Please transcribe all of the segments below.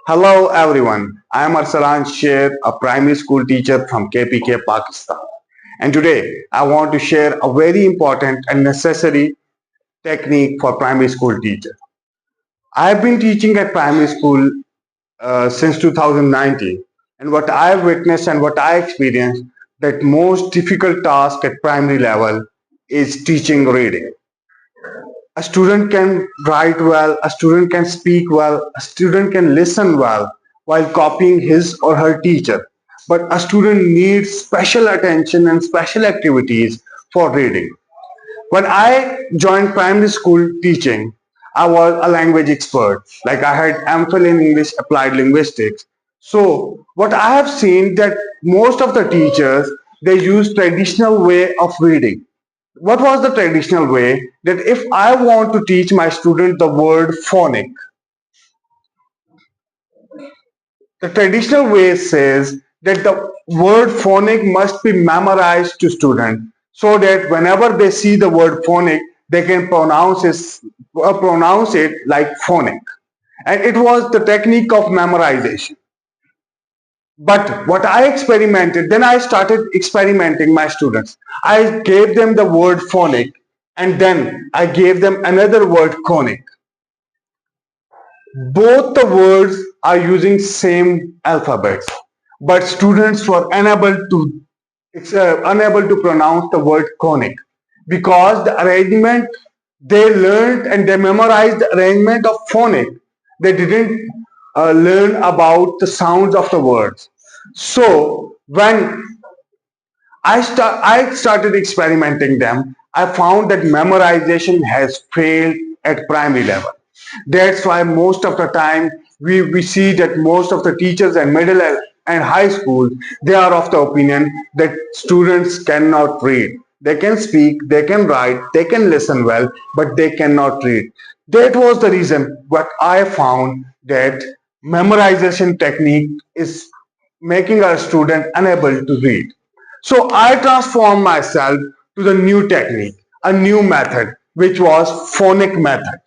Hello everyone, I am Arsalan Sher, a primary school teacher from KPK, Pakistan. And today I want to share a very important and necessary technique for primary school teachers. I have been teaching at primary school since 2019, and what I have witnessed and what I experienced that most difficult task at primary level is teaching reading. A student can write well, a student can speak well, a student can listen well while copying his or her teacher. But a student needs special attention and special activities for reading. When I joined primary school teaching, I was a language expert. Like I had MPhil in English Applied Linguistics. So what I have seen that most of the teachers they use traditional way of reading. What was the traditional way? That if I want to teach my student the word phonic, the traditional way says that the word phonic must be memorized to students so that whenever they see the word phonic, they can pronounce it like phonic. And it was the technique of memorization. But what I experimented, then I started experimenting my students. I gave them the word phonic and then I gave them another word conic. Both the words are using same alphabets, but students were unable to pronounce the word conic because the arrangement they learned and they memorized the arrangement of phonic. They didn't learn about the sounds of the words. So when I started experimenting them, I found that memorization has failed at primary level. That's why most of the time we see that most of the teachers and middle and high school, they are of the opinion that students cannot read. They can speak, they can write, they can listen well, but they cannot read. That was the reason what I found that memorization technique is making a student unable to read. So I transformed myself to the new technique, a new method, which was phonic method.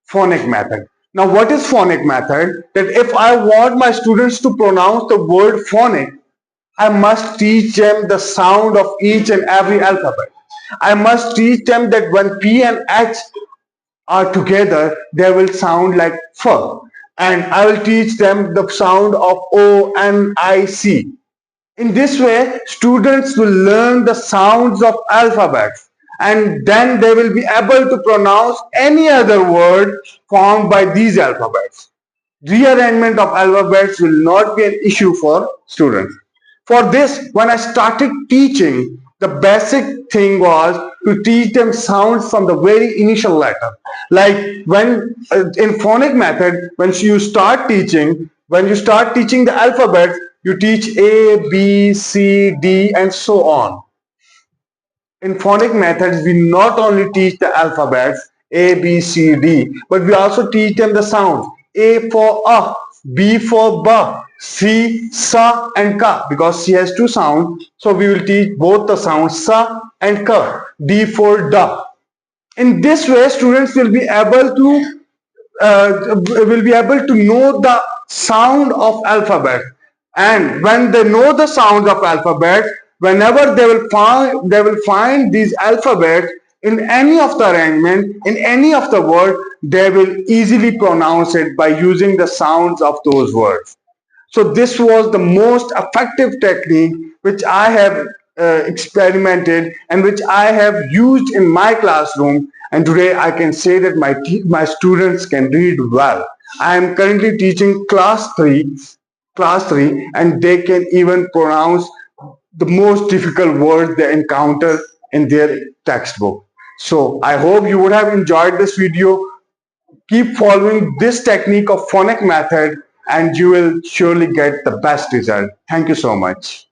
Phonic method. Now, what is phonic method? That if I want my students to pronounce the word phonic, I must teach them the sound of each and every alphabet. I must teach them that when P and H are together, they will sound like F. And I will teach them the sound of O, N, I, C. In this way, students will learn the sounds of alphabets and then they will be able to pronounce any other word formed by these alphabets. Rearrangement of alphabets will not be an issue for students. For this, when I started teaching, the basic thing was to teach them sounds from the very initial letter. Like when in phonic method, when you start teaching the alphabet, you teach A, B, C, D, and so on. In phonic methods, we not only teach the alphabets A, B, C, D, but we also teach them the sounds. A for B for ba, C, sa, and ka. Because C has two sounds, so we will teach both the sounds sa and ka. D for da. In this way, students will be able to know the sound of alphabet, and when they know the sound of alphabet, whenever they will find these alphabets in any of the arrangement, in any of the word, they will easily pronounce it by using the sounds of those words. So this was the most effective technique which I have experimented and which I have used in my classroom. And today I can say that my students can read well. I am currently teaching class 3, and they can even pronounce the most difficult words they encounter in their textbook. So I hope you would have enjoyed this video. Keep following this technique of phonic method and you will surely get the best result. Thank you so much.